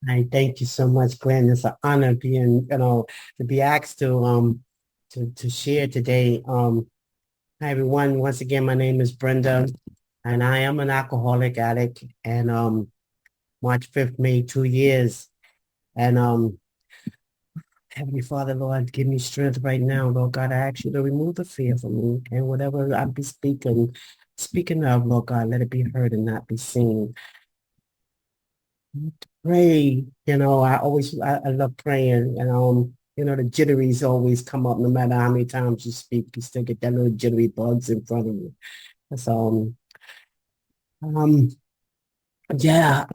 I thank you so much, Glenn. It's an honor being, to be asked to share today. Hi everyone. Once again, my name is Brenda, and I am an alcoholic addict. And March 5th made 2 years. And Heavenly Father, Lord, give me strength right now, Lord God. I ask you to remove the fear from me, and whatever I be speaking of, Lord God, let it be heard and not be seen. Pray, I love praying, and the jitteries always come up no matter how many times you speak, you still get that little jittery bugs in front of you. So um yeah,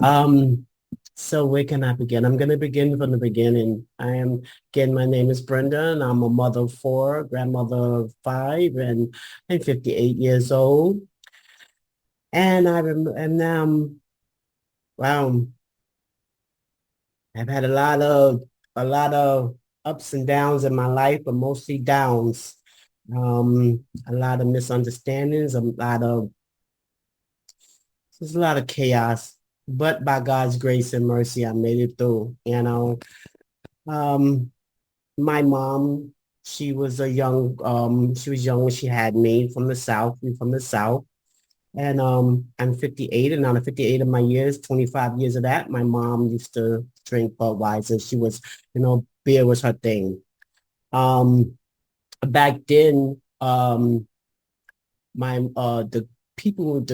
so where can I begin? I'm gonna begin from the beginning. My name is Brenda, and I'm a mother of four, grandmother of five, and I'm 58 years old. And wow, I've had a lot of ups and downs in my life, but mostly downs. A lot of misunderstandings, there's a lot of chaos. But by God's grace and mercy, I made it through. Um, my mom, she was young when she had me from the South. We from the South. And I'm 58, and out of 58 of my years, 25 years of that, my mom used to drink Budweiser. Beer was her thing. Um, Back then, the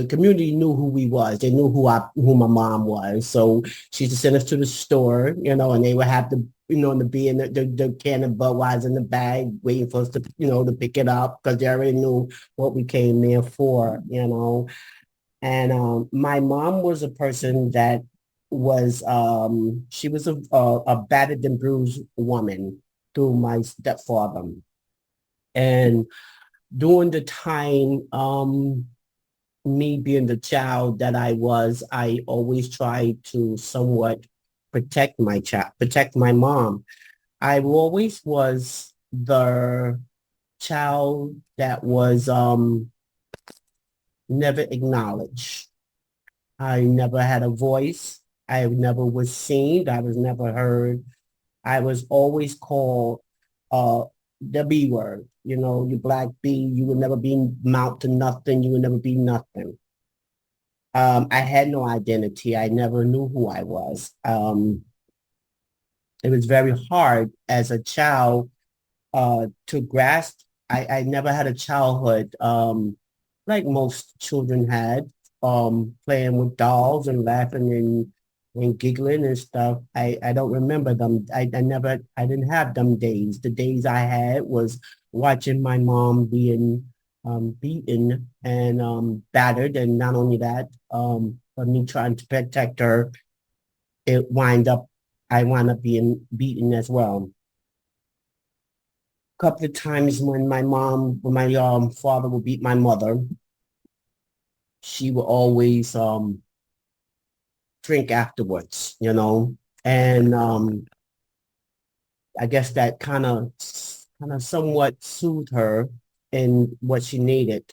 community knew who we was. They knew who my mom was. So she used to send us to the store, and they would have the beer and the can of Budweiser in the bag, waiting for us to pick it up because they already knew what we came there for. And my mom was a person that she was a battered and bruised woman through my stepfather. And during the time, me being the child that I was, I always tried to somewhat protect my mom. I always was the child that was never acknowledged. I never had a voice. I never was seen. I was never heard. I was always called uh, the B word. You black B, you would never be mount to nothing. You would never be nothing. I had no identity. I never knew who I was. It was very hard as a child to grasp. I never had a childhood like most children had, playing with dolls and laughing and giggling and stuff. I don't remember them. I didn't have them days. The days I had was watching my mom being beaten and battered, and not only that, but me trying to protect her, it wind up I wound up being beaten as well. A couple of times when my father would beat my mother, she would always drink afterwards. And I guess that kind of somewhat soothed her in what she needed.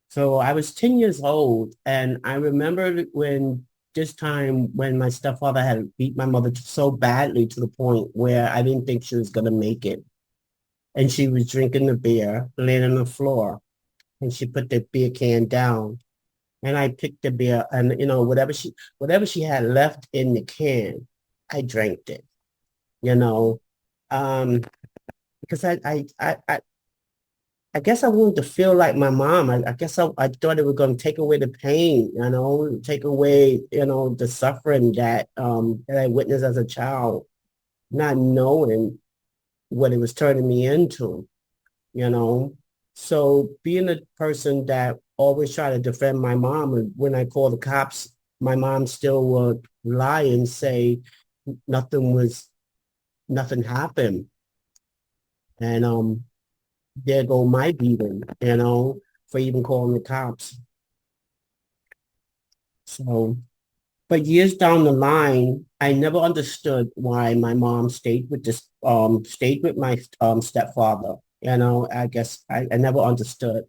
So I was 10 years old, and I remember when my stepfather had beat my mother so badly to the point where I didn't think she was going to make it. And she was drinking the beer, laying on the floor, and she put the beer can down. And I picked the beer, and whatever she had left in the can, I drank it. You know, um, because I guess I wanted to feel like my mom. I guess I thought it was going to take away the pain, take away, the suffering that I witnessed as a child, not knowing what it was turning me into, you know. So being a person that always try to defend my mom, and when I call the cops, my mom still would lie and say nothing was, nothing happened. And there go my beating, for even calling the cops. So, but years down the line, I never understood why my mom stayed with my stepfather. I guess I never understood.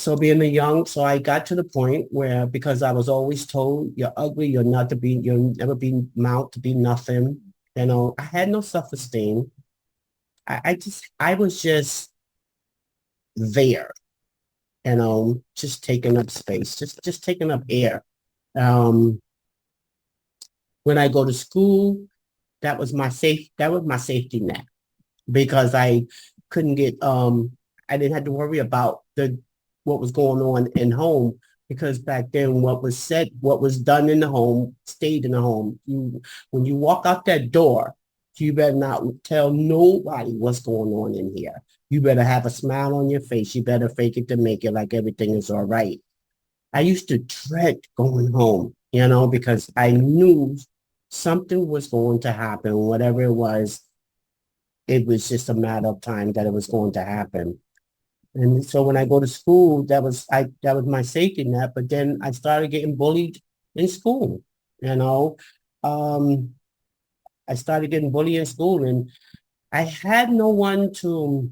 So being a young, so I got to the point where because I was always told you're ugly, you're not to be, you'll never be mount to be nothing. I had no self-esteem. I was just there, just taking up space, just taking up air. Um, when I go to school, that was my safety net because I couldn't get I didn't have to worry about the what was going on in home because back then what was said, what was done in the home stayed in the home. When you walk out that door, you better not tell nobody what's going on in here. You better have a smile on your face. You better fake it to make it like everything is all right. I used to dread going home, because I knew something was going to happen, whatever it was just a matter of time that it was going to happen. And so when I go to school, that was my safety net. But then I started getting bullied in school. You know, um, I started getting bullied in school, and I had no one to.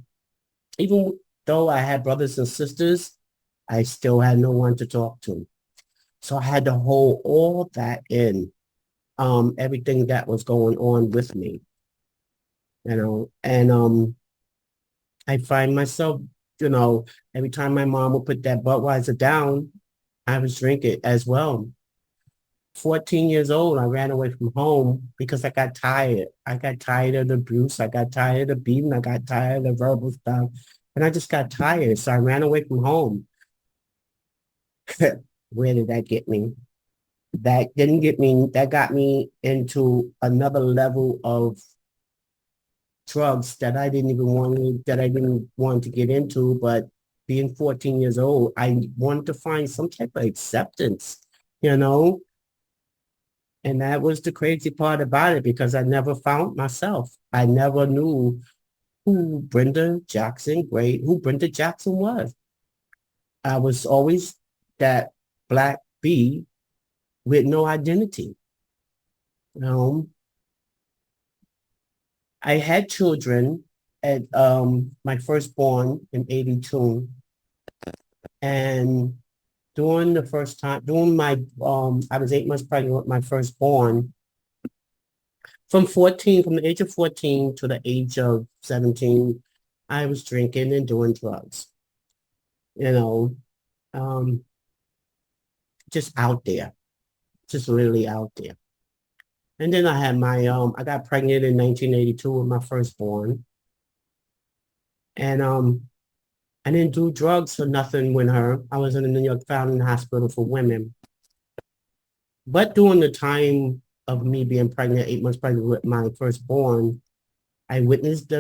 Even though I had brothers and sisters, I still had no one to talk to. So I had to hold all that in, everything that was going on with me. And I find myself, every time my mom would put that Budweiser down, I was drinking as well. 14 years old, I ran away from home because I got tired. I got tired of the abuse. I got tired of the beating. I got tired of the verbal stuff. And I just got tired. So I ran away from home. Where did that get me? That didn't get me, that got me into another level of drugs that I didn't want to get into, but being 14 years old, I wanted to find some type of acceptance, you know? And that was the crazy part about it because I never found myself. I never knew who Brenda Jackson was. I was always that black bee with no identity. Um, I had children at my firstborn in 82. And during my I was 8 months pregnant with my firstborn. From the age of 14 to the age of 17, I was drinking and doing drugs, you know, um, just out there, just really out there. And then I got pregnant in 1982 with my firstborn. And I didn't do drugs for nothing with her. I was in the New York Foundling Hospital for Women. But during the time of me being pregnant, 8 months pregnant with my firstborn, I witnessed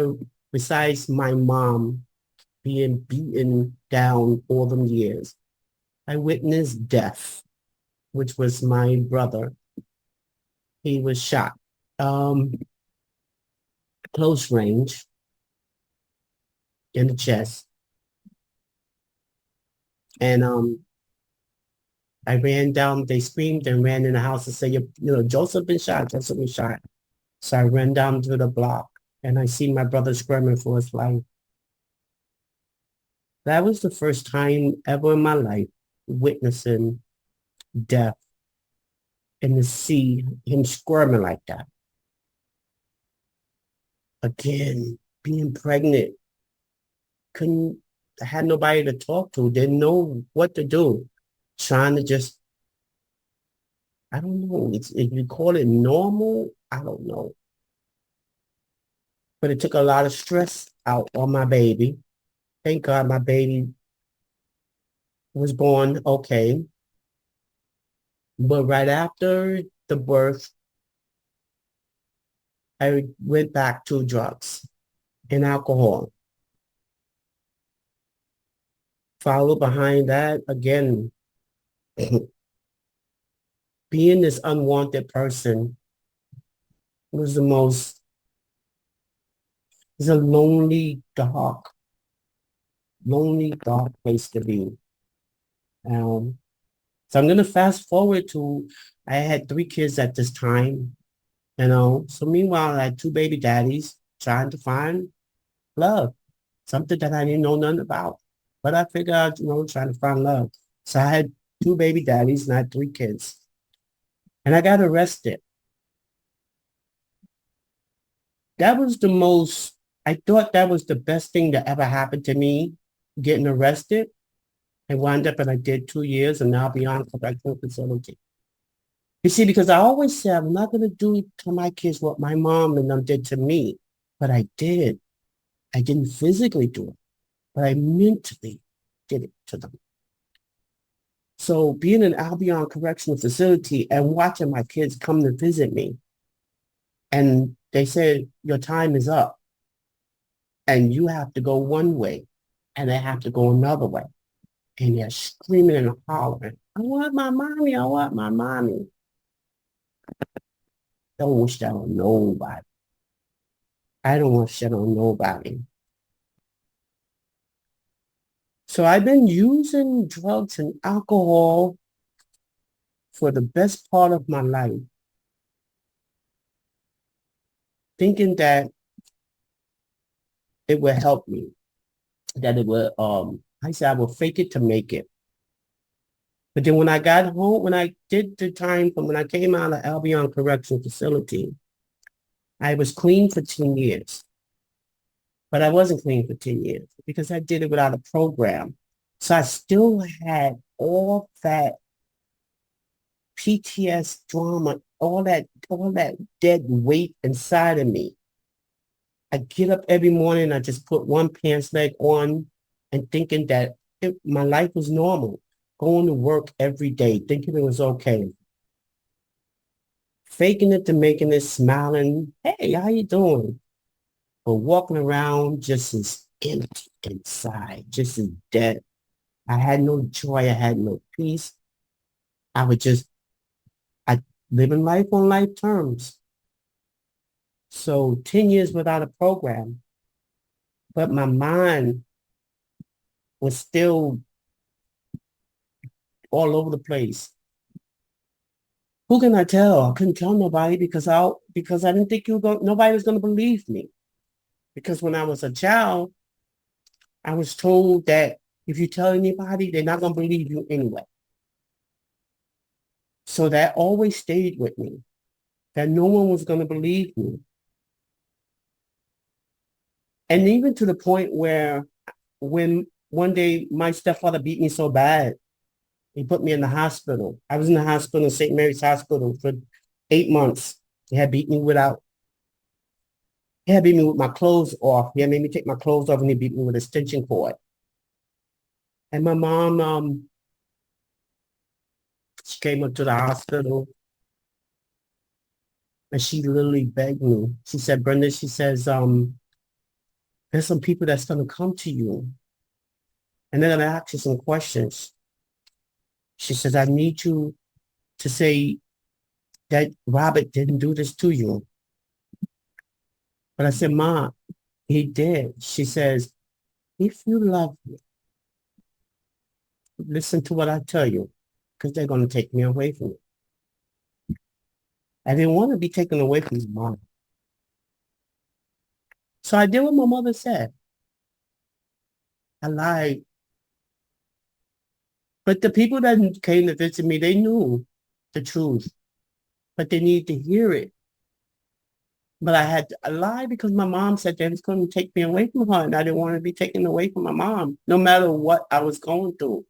besides my mom being beaten down all them years, I witnessed death, which was my brother. He was shot, um, close range in the chest. And I ran down, they screamed and ran in the house and said, Joseph been shot, Joseph been shot. So I ran down to the block and I see my brother screaming for his life. That was the first time ever in my life witnessing death and to see him squirming like that. Again, being pregnant, couldn't, I had nobody to talk to, didn't know what to do. Trying to just, I don't know, if you call it normal, I don't know. But it took a lot of stress out on my baby. Thank God my baby was born okay. But right after the birth, I went back to drugs and alcohol. Follow behind that again, being this unwanted person was it's a lonely, dark place to be. Um, so I'm gonna fast forward to I had 3 kids at this time. So meanwhile, I had 2 baby daddies trying to find love, something that I didn't know nothing about. But I figured out, trying to find love. So I had two baby daddies and I had three kids. And I got arrested. That was the most, I thought that was the best thing that ever happened to me, getting arrested. I wound up and I did 2 years and now beyond correctional facility. You see, because I always said I'm not going to do to my kids what my mom and them did to me. But I did. I didn't physically do it, but I mentally did it to them. So being in Albion Correctional Facility and watching my kids come to visit me, and they said, your time is up and you have to go one way and they have to go another way. And they're screaming and hollering, I want my mommy, I want my mommy. Don't wish that on nobody. I don't want shit on nobody. So I've been using drugs and alcohol for the best part of my life, thinking that it would help me, that it would, I said I will fake it to make it. But then when I got home, when I did the time from when I came out of Albion Correctional Facility, I was clean for 10 years. But I wasn't clean for 10 years because I did it without a program. So I still had all that PTS drama, all that dead weight inside of me. I get up every morning, I just put one pants leg on and thinking that my life was normal. Going to work every day, thinking it was okay. Faking it to making it, smiling. Hey, how you doing? But walking around just as empty inside, just as dead. I had no joy. I had no peace. I living life on life terms. So 10 years without a program, but my mind was still all over the place. Who can I tell? I couldn't tell nobody because I didn't think nobody was going to believe me. Because when I was a child, I was told that if you tell anybody, they're not going to believe you anyway. So that always stayed with me, that no one was going to believe me. And even to the point where when one day my stepfather beat me so bad, he put me in the hospital. I was in the hospital, St. Mary's Hospital, for 8 months. He had beat me with my clothes off. He had made me take my clothes off and he beat me with a extension cord. And my mom, she came up to the hospital and she literally begged me. She said, Brenda, she says, there's some people that's going to come to you and they're going to ask you some questions. She says, I need you to say that Robert didn't do this to you. But I said, Ma, he did. She says, if you love me, listen to what I tell you, because they're going to take me away from you. I didn't want to be taken away from my mom. So I did what my mother said. I lied. But the people that came to visit me, they knew the truth, but they needed to hear it. But I had to lie because my mom said they was going to take me away from her, and I didn't want to be taken away from my mom, no matter what I was going through.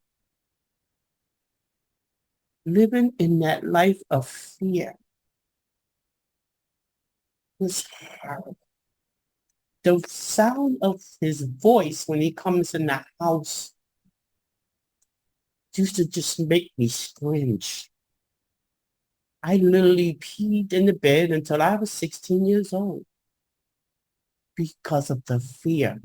Living in that life of fear was horrible. The sound of his voice when he comes in the house used to just make me cringe. I literally peed in the bed until I was 16 years old because of the fear.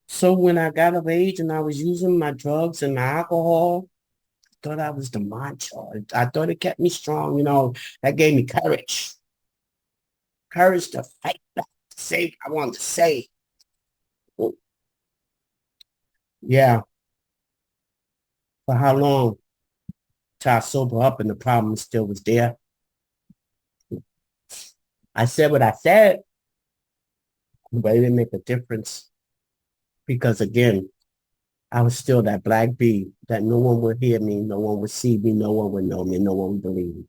So when I got of age and I was using my drugs and my alcohol, I thought I was the macho. I thought it kept me strong, that gave me courage. Courage to fight back, to say what I wanted to say. Yeah. For how long? Till I sober up and the problem still was there. I said what I said, but it didn't make a difference. because again, I was still that black bee that no one would hear me, no one would see me, no one would know me, no one would believe me.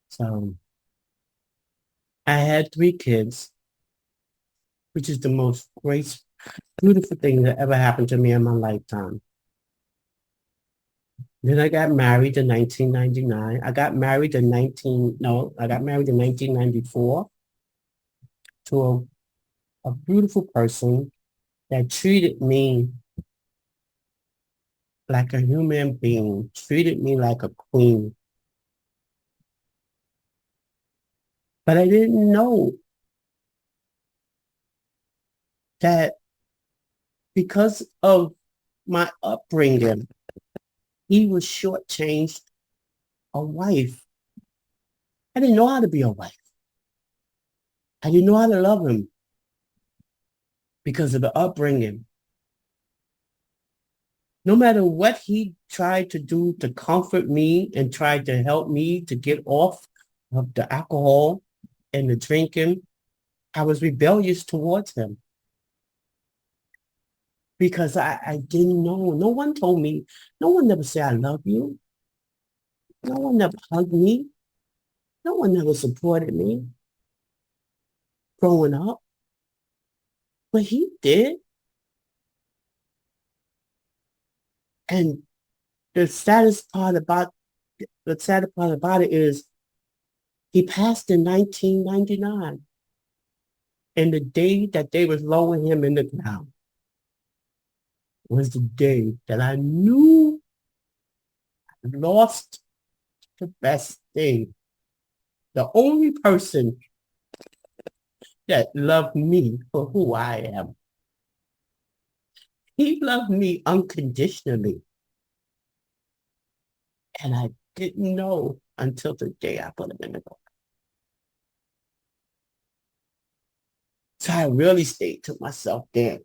So I had 3 kids, which is the most great, beautiful thing that ever happened to me in my lifetime. Then I got married in 1999. I got married in 1994 to a beautiful person that treated me like a human being, treated me like a queen. But I didn't know that because of my upbringing, he was shortchanged a wife. I didn't know how to be a wife. I didn't know how to love him because of the upbringing. No matter what he tried to do to comfort me and tried to help me to get off of the alcohol and the drinking, I was rebellious towards him because I didn't know. No one told me. No one never said, I love you. No one never hugged me. No one never supported me growing up. But he did. And the saddest part about it is he passed in 1999. And the day that they was lowering him in the ground was the day that I knew I lost the best thing. The only person that loved me for who I am. He loved me unconditionally. And I didn't know until the day I put him in the ground. So I really stayed to myself then.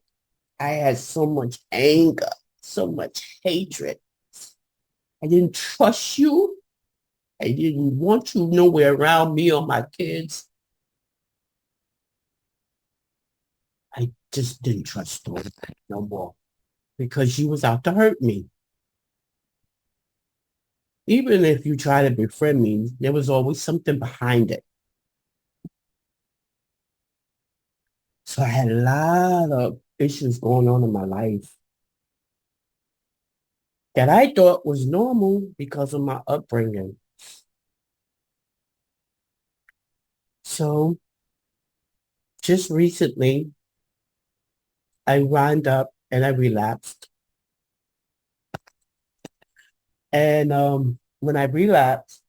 I had so much anger, so much hatred. I didn't trust you. I didn't want you nowhere around me or my kids. I just didn't trust her no more because she was out to hurt me. Even if you try to befriend me, there was always something behind it. So I had a lot of issues going on in my life that I thought was normal because of my upbringing. So just recently, I wound up and I relapsed. And when I relapsed,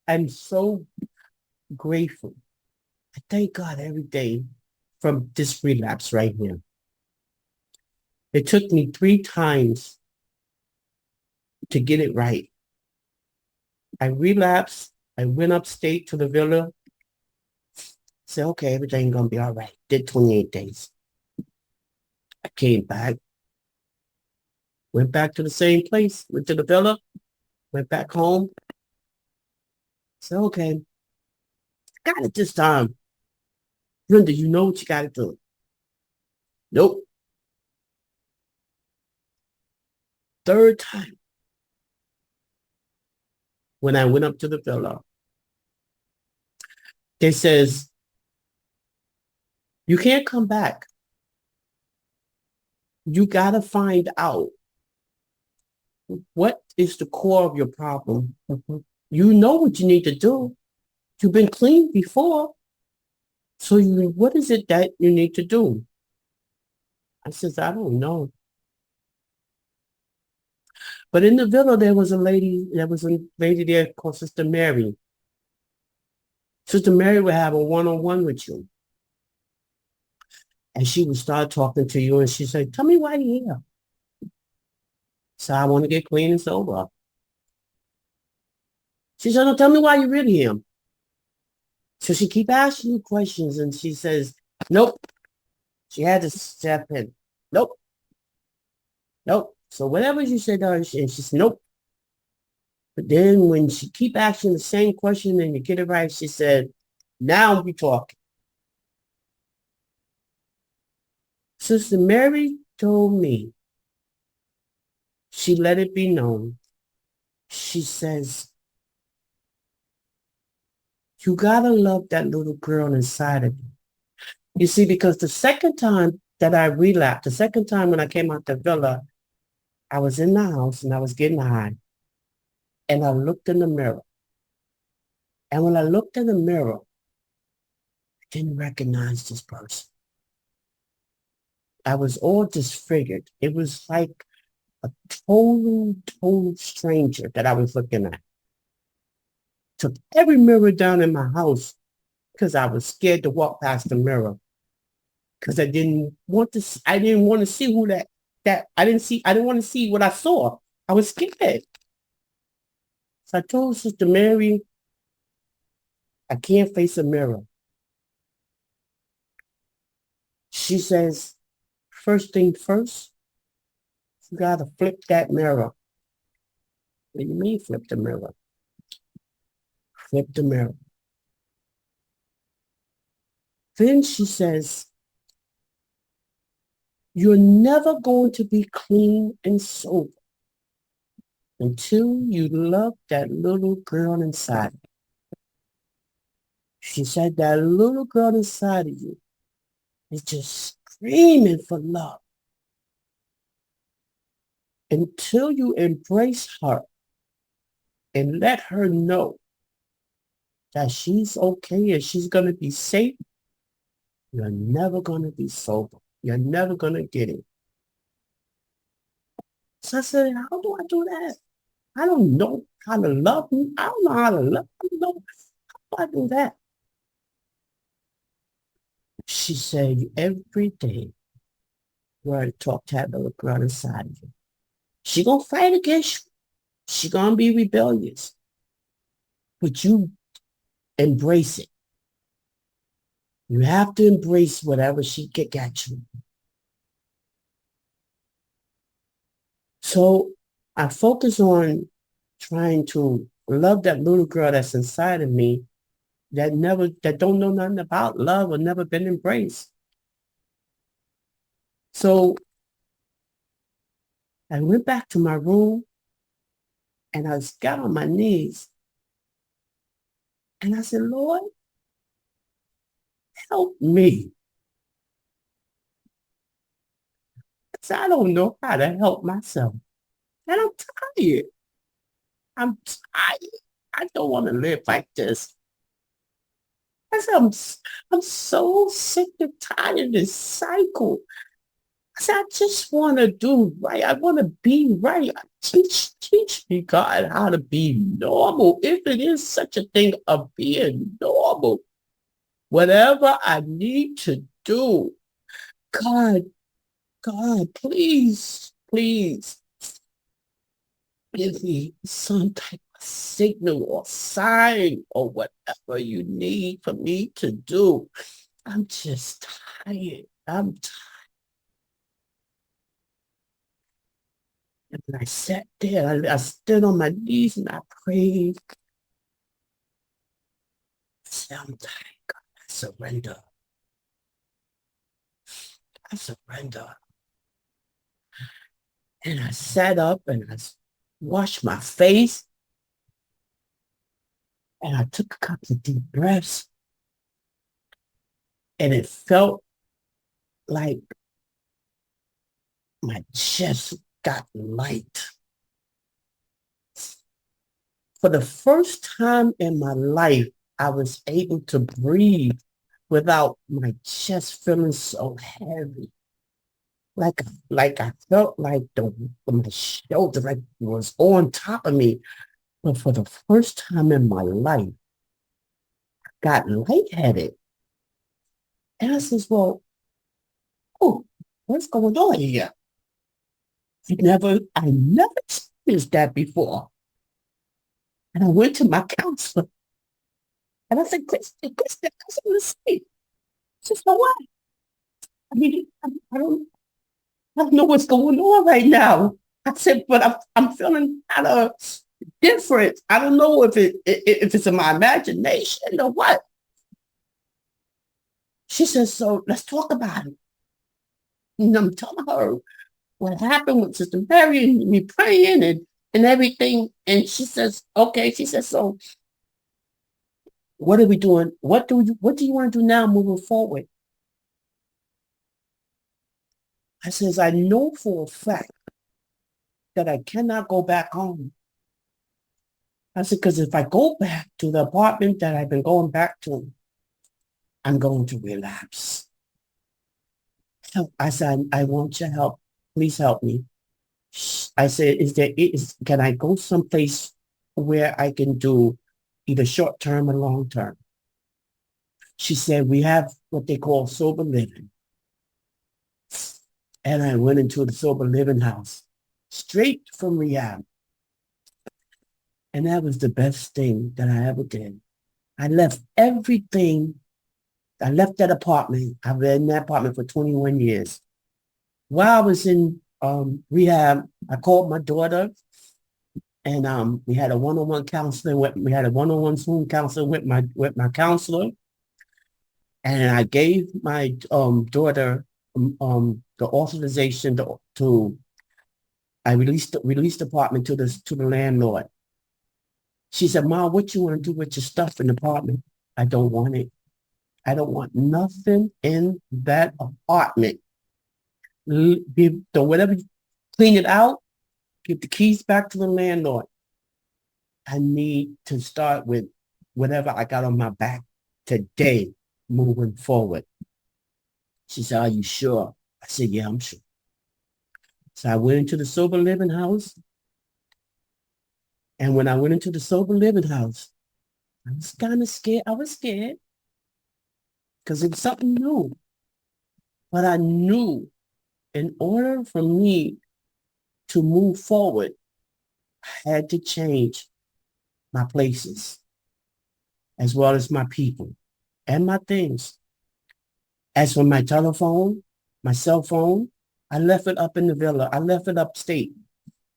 I'm so grateful. I thank God every day from this relapse right here. It took me 3 times to get it right. I relapsed. I went upstate to the villa. Said, okay, everything's going to be all right. Did 28 days. I came back. Went back to the same place. Went to the villa. Went back home. Said, okay, got it this time. Brenda, you know what you got to do. Nope. Third time. When I went up to the villa, they says, you can't come back. You got to find out what is the core of your problem. You know what you need to do. You've been clean before. So what is it that you need to do? I says, I don't know. But in the villa, there was a lady there called Sister Mary. Sister Mary would have a one-on-one with you. And she would start talking to you and she said, tell me why you're here. So I want to get clean and sober. She said, no, tell me why you're really here. So she keep asking you questions and she says, nope. She had to step in. Nope. Nope. So whatever you said, and she said, nope. But then when she keep asking the same question and you get it right, she said, now we talking. Sister Mary told me, she let it be known. She says, you gotta love that little girl inside of you. You see, because the second time that I relapsed, the second time when I came out the villa, I was in the house and I was getting high. And I looked in the mirror. And when I looked in the mirror, I didn't recognize this person. I was all disfigured. It was like a total stranger that I was looking at. Took every mirror down in my house because I was scared to walk past the mirror because I didn't want to see who I didn't want to see what I saw. I was scared. So I told Sister Mary, I can't face a mirror. She says, first thing first, you got to flip that mirror. What do you mean flip the mirror? Flip the mirror. Then she says, you're never going to be clean and sober until you love that little girl inside. She said that little girl inside of you is just screaming for love. Until you embrace her and let her know that she's okay and she's going to be safe, you're never going to be sober. You're never going to get it. So I said, how do I do that? I don't know how to love me. I don't know how to love. I don't know how do I do that. She said, every day you got to talk to that little girl inside of you. She gonna fight against you. She gonna be rebellious. But you embrace it. You have to embrace whatever she get at you. So I focus on trying to love that little girl that's inside of me that don't know nothing about love or never been embraced. So I went back to my room and I got on my knees and I said, Lord, help me. Because I don't know how to help myself. And I'm tired. I'm tired. I don't want to live like this. I said, I'm so sick and tired of this cycle. I said, I just want to do right. I want to be right. Teach me, God, how to be normal. If it is such a thing of being normal, whatever I need to do, God, please, give me some type of signal or sign or whatever you need for me to do. I'm just tired. I'm tired. And I sat there, I stood on my knees and I prayed. I said, I'm tired, God. I surrender. I surrender. And I sat up and I washed my face. And I took a couple of deep breaths. And it felt like my chest got light. For the first time in my life, I was able to breathe without my chest feeling so heavy. Like I felt like my shoulder like was on top of me. But for the first time in my life, I got lightheaded. And I says, well, oh, what's going on here? I never experienced that before. And I went to my counselor and I said, Kristen, I want to sleep. She said, what? I mean, I don't know what's going on right now. I said, but I'm feeling kind of different. I don't know if it's in my imagination or what. She says, so let's talk about it. And I'm telling her what happened with Sister Mary and me praying and everything. And she says, okay, she says, so what are we doing? What do you want to do now moving forward? I says, I know for a fact that I cannot go back home. I said, because if I go back to the apartment that I've been going back to, I'm going to relapse. So I said, I want your help. Please help me. I said, can I go someplace where I can do either short term or long term? She said, we have what they call sober living. And I went into the sober living house straight from rehab. And that was the best thing that I ever did. I left everything. I left that apartment. I've been in that apartment for 21 years. While I was in rehab, I called my daughter and we had a one-on-one counseling we had a one-on-one Zoom counseling with my counselor. And I gave my daughter the authorization to I released the apartment to the landlord. She said, Mom, what you want to do with your stuff in the apartment? I don't want it. I don't want nothing in that apartment. Whatever, clean it out, give the keys back to the landlord. I need to start with whatever I got on my back today, moving forward. She said, are you sure? I said, yeah, I'm sure. So I went into the sober living house. And when I went into the sober living house, I was kind of scared. I was scared because it was something new. But I knew in order for me to move forward, I had to change my places as well as my people and my things. As for my telephone, my cell phone, I left it up in the villa. I left it upstate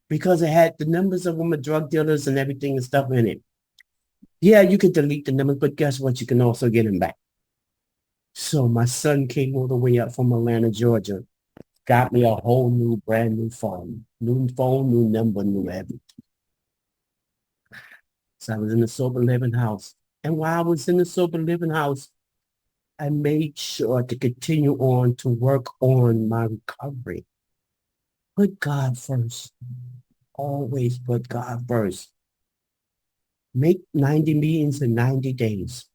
because it had the numbers of them, the drug dealers and everything and stuff in it. Yeah, you could delete the numbers, but guess what? You can also get them back. So my son came all the way up from Atlanta, Georgia, got me a whole new, brand new phone. New phone, new number, new everything. So I was in the sober living house. And while I was in the sober living house, I made sure to continue on to work on my recovery. Put God first. Always put God first. Make 90 meetings in 90 days.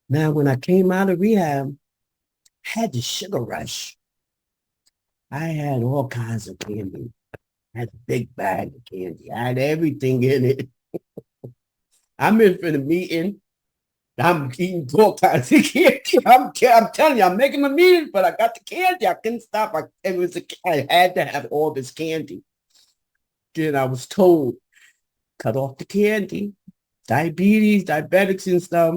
Now, when I came out of rehab, I had the sugar rush. I had all kinds of candy. I had a big bag of candy. I had everything in it. I'm in for the meeting. I'm eating all kinds of candy. I'm telling you, I'm making my meeting, but I got the candy. I couldn't stop. I had to have all this candy. Then I was told, cut off the candy, diabetes, diabetics and stuff.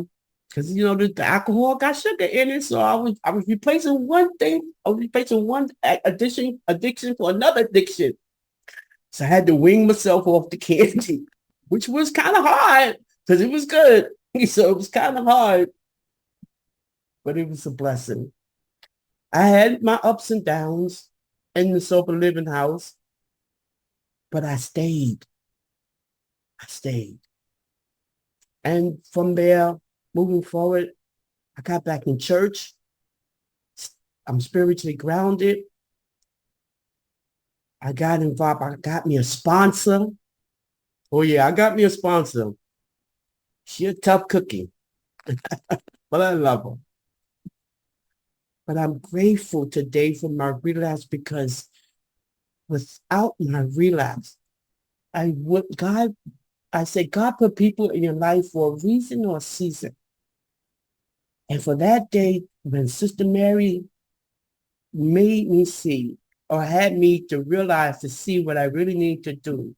Because the alcohol got sugar in it. So I was replacing one thing. I was replacing one addiction for another addiction. So I had to wing myself off the candy, which was kind of hard because it was good. So it was kind of hard, but it was a blessing. I had my ups and downs in the sober living house, but I stayed. I stayed. And from there, moving forward, I got back in church. I'm spiritually grounded. I got involved. I got me a sponsor. Oh, yeah, I got me a sponsor. She a tough cookie, but I love her. But I'm grateful today for my relapse because without my relapse, I say God put people in your life for a reason or a season. And for that day, when Sister Mary made me see or had me to realize to see what I really need to do,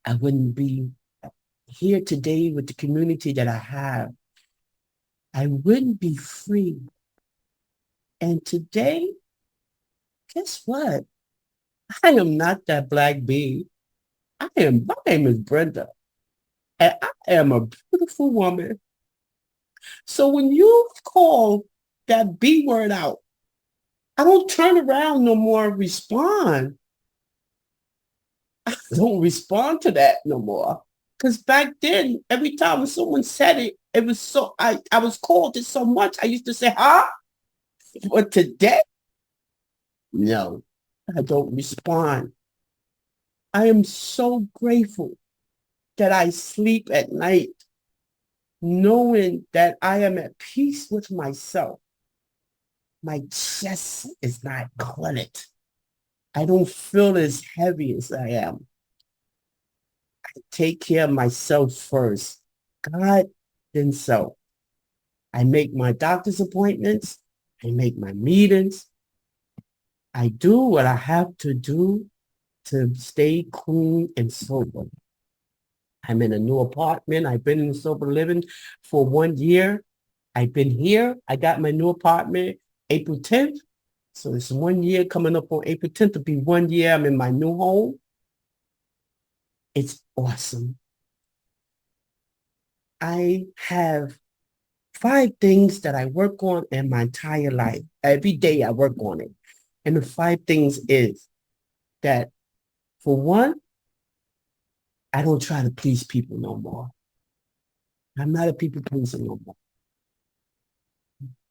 I wouldn't be here today with the community that I have. I wouldn't be free. And today, guess what? I am not that black bee. My name is Brenda, and I am a beautiful woman. So when you call that B word out. I don't turn around no more and respond. I don't respond to that no more. Because back then, every time when someone said it, it was so, I was called it so much. I used to say, huh? But today, no, I don't respond. I am so grateful that I sleep at night knowing that I am at peace with myself. My chest is not cluttered. I don't feel as heavy as I am. I take care of myself first. God, then so. I make my doctor's appointments. I make my meetings. I do what I have to do to stay clean and sober. I'm in a new apartment. I've been in sober living for 1 year. I've been here. I got my new apartment April 10th. So it's 1 year coming up on April 10th to be 1 year. I'm in my new home. It's awesome. I have 5 things that I work on in my entire life. Every day I work on it. And the 5 things is that, for one, I don't try to please people no more. I'm not a people pleaser no more.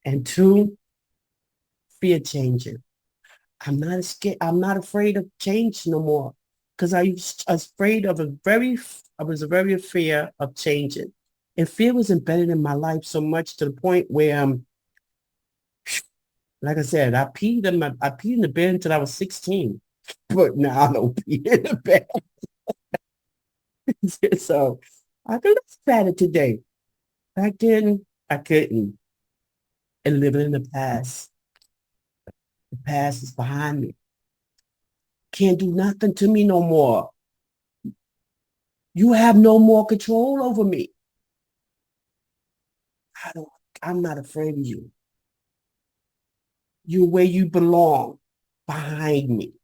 And 2, fear changing. I'm not scared. I'm not afraid of change no more because I was afraid of I was very afraid of changing. And fear was embedded in my life so much to the point where, like I said, I peed in the bed until I was 16, but now I don't pee in the bed. So I can look at it today. Back then, I couldn't. And living in the past. The past is behind me. Can't do nothing to me no more. You have no more control over me. I don't, I'm not afraid of you. You're where you belong, behind me.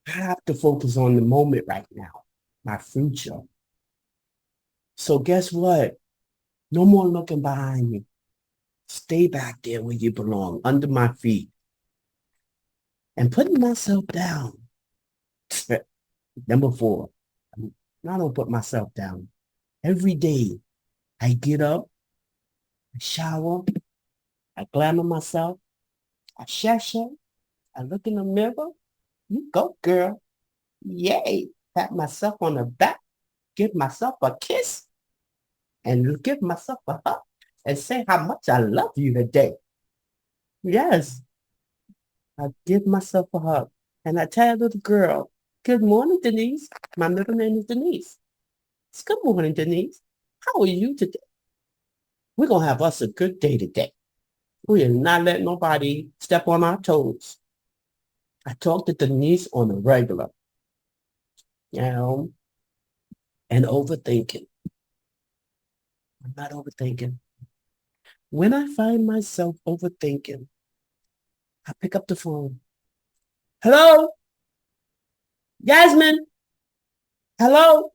I have to focus on the moment right now, my future. So guess what? No more looking behind me. Stay back there where you belong, under my feet. And putting myself down. Number 4, I don't put myself down. Every day, I get up, I shower, I glamour myself, I shasha, I look in the mirror. You go, girl. Yay. Pat myself on the back, give myself a kiss, and give myself a hug, and say how much I love you today. Yes, I give myself a hug. And I tell the little girl, good morning, Denise. My middle name is Denise. It's good morning, Denise. How are you today? We're going to have us a good day today. We are not letting nobody step on our toes. I talk to Denise on a regular, you know, and overthinking. I'm not overthinking. When I find myself overthinking, I pick up the phone. Hello? Yasmin? Hello?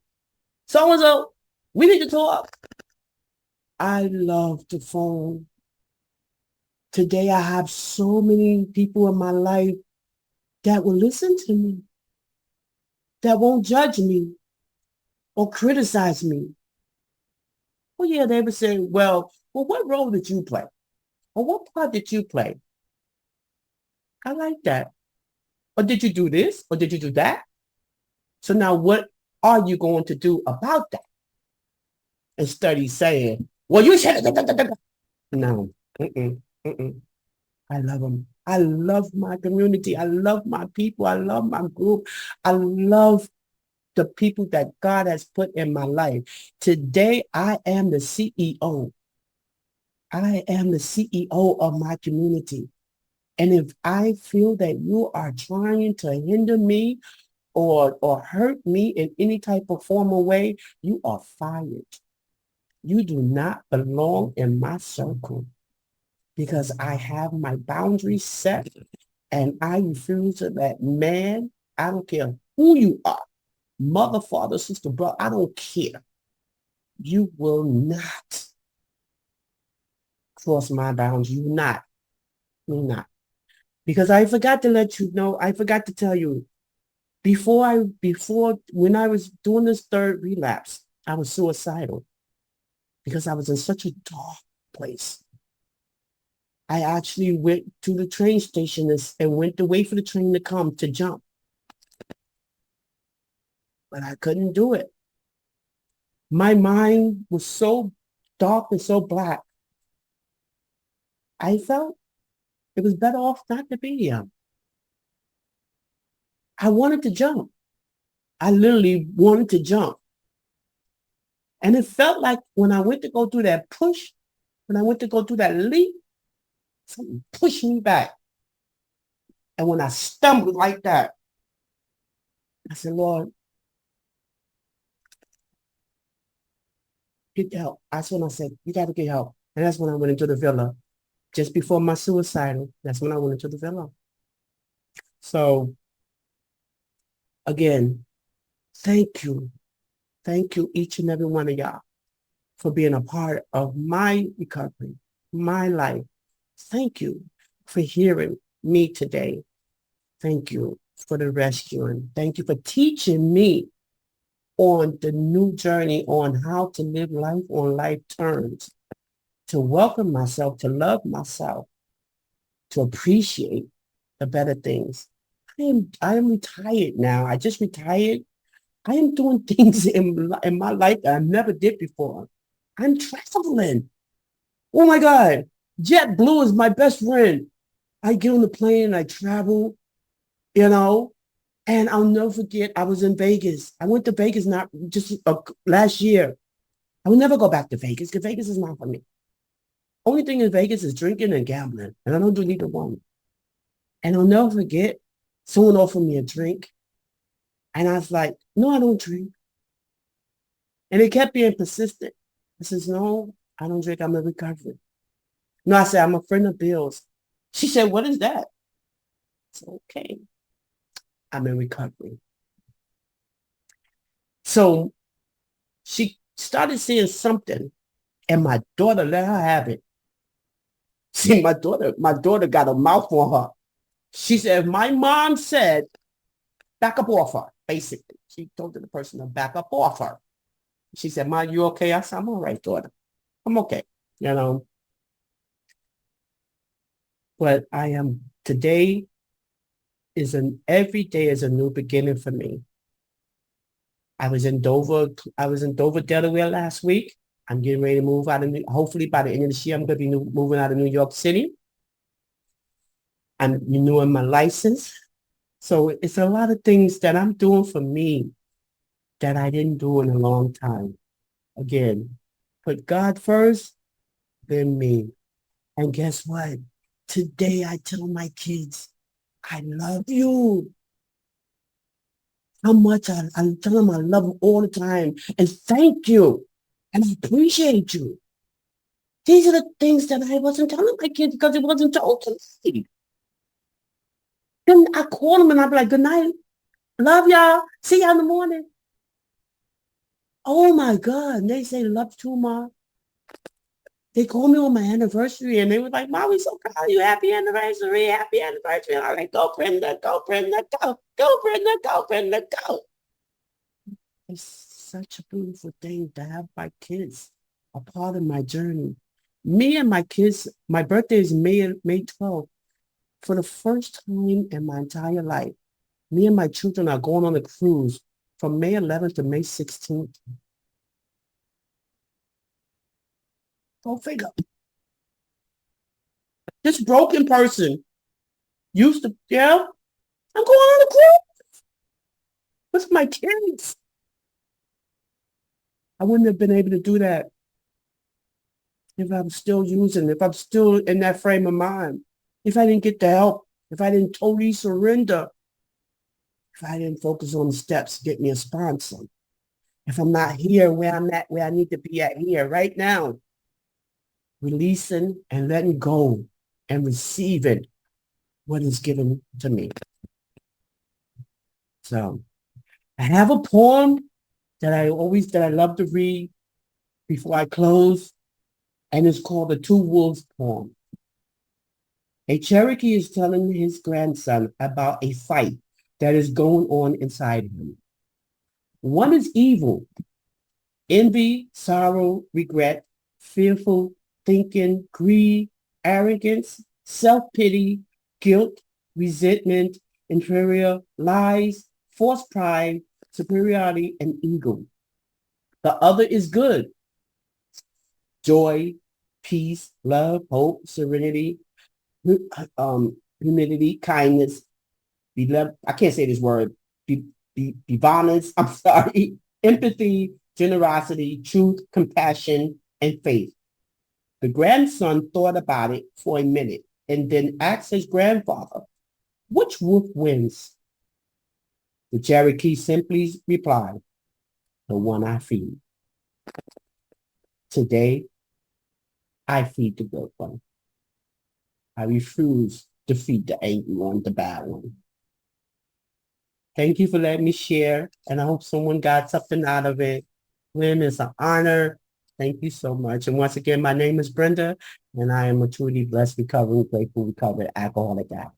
So-and-so? We need to talk. I love the phone. Today, I have so many people in my life that will listen to me, that won't judge me or criticize me. Well, yeah, they would say, well, what role did you play? Or what part did you play? I like that. Or did you do this? Or did you do that? So now what are you going to do about that? Instead of saying, well, you should have. No. Mm-mm, mm-mm. I love them. I love my community. I love my people. I love my group. I love the people that God has put in my life. Today, I am the CEO. I am the CEO of my community. And if I feel that you are trying to hinder me or hurt me in any type of formal way, you are fired. You do not belong in my circle because I have my boundaries set and I refuse to let man, I don't care who you are, mother, father, sister, brother, I don't care. You will not cross my bounds. You not. You not. Because I forgot to let you know, I forgot to tell you, when I was doing this third relapse, I was suicidal because I was in such a dark place. I actually went to the train station and went to wait for the train to come to jump. But I couldn't do it. My mind was so dark and so black. I felt it was better off not to be here. I wanted to jump. I literally wanted to jump. And it felt like when I went to go through that push, when I went to go through that leap, something pushed me back. And when I stumbled like that, I said, Lord, get help. That's when I said, you got to get help. And that's when I went into the villa. Just before my suicidal, that's when I went into the villa. So again, thank you. Thank you, each and every one of y'all, for being a part of my recovery, my life. Thank you for hearing me today. Thank you for the rescuing. Thank you for teaching me on the new journey on how to live life on life terms, to welcome myself, to love myself, to appreciate the better things. I am retired now. I just retired. I am doing things in my life that I never did before. I'm traveling. Oh my God. JetBlue is my best friend. I get on the plane and I travel, you know, and I'll never forget, I was in Vegas. I went to Vegas not just last year. I will never go back to Vegas because Vegas is not for me. Only thing in Vegas is drinking and gambling, and I don't do neither one. And I'll never forget, someone offered me a drink, and I was like, no, I don't drink. And they kept being persistent. I says, no, I don't drink. I'm in recovery. No, I said, I'm a friend of Bill's. She said, what is that? I said, okay, I'm in recovery. So she started seeing something, and my daughter let her have it. See, my daughter got a mouth on her. She said, my mom said, back up off her, basically. She told the person to back up off her. She said, Mom, you okay? I said, I'm all right, daughter. I'm okay, you know. But today every day is a new beginning for me. I was in Dover, Delaware last week. I'm getting ready to move out hopefully by the end of this year, I'm going to be moving out of New York City. I'm renewing my license. So it's a lot of things that I'm doing for me that I didn't do in a long time. Again, put God first, then me. And guess what? Today I tell my kids, I love you. How much I tell them I love them all the time. And thank you. And I appreciate you. These are the things that I wasn't telling my kids because it wasn't told to me. Then I call them and I'll be like, good night. Love y'all. See y'all in the morning. Oh my God. And they say, love you, Mom. They called me on my anniversary and they were like, Mom, we so proud of you. Happy anniversary. Happy anniversary. And I was like, go, Brenda, go, Brenda, go. Go, Brenda, go, Brenda, go. It's such a beautiful thing to have my kids a part of my journey. Me and my kids, my birthday is May 12th. For the first time in my entire life, me and my children are going on a cruise from May 11th to May 16th. Go figure. This broken person used to, yeah, I'm going on a cruise with my kids. I wouldn't have been able to do that if I'm still if I'm still in that frame of mind, if I didn't get the help, if I didn't totally surrender, if I didn't focus on the steps to get me a sponsor, if I'm not here where I'm at, where I need to be at here right now, releasing and letting go and receiving what is given to me. So I have a poem that I love to read before I close. and it's called the Two Wolves poem. A Cherokee is telling his grandson about a fight that is going on inside him. One is evil, envy, sorrow, regret, fearful thinking, greed, arrogance, self-pity, guilt, resentment, inferior, lies, false pride, superiority, and ego. The other is good, joy, peace, love, hope, serenity, humility, kindness, I can't say this word, benevolence, I'm sorry, empathy, generosity, truth, compassion, and faith. The grandson thought about it for a minute and then asked his grandfather, which wolf wins? The Cherokee simply replied, the one I feed. Today, I feed the good one. I refuse to feed the angry one, the bad one. Thank you for letting me share, and I hope someone got something out of it. Lynn, it's an honor. Thank you so much. And once again, my name is Brenda, and I am a truly blessed, recovering, grateful, recovered alcoholic addict.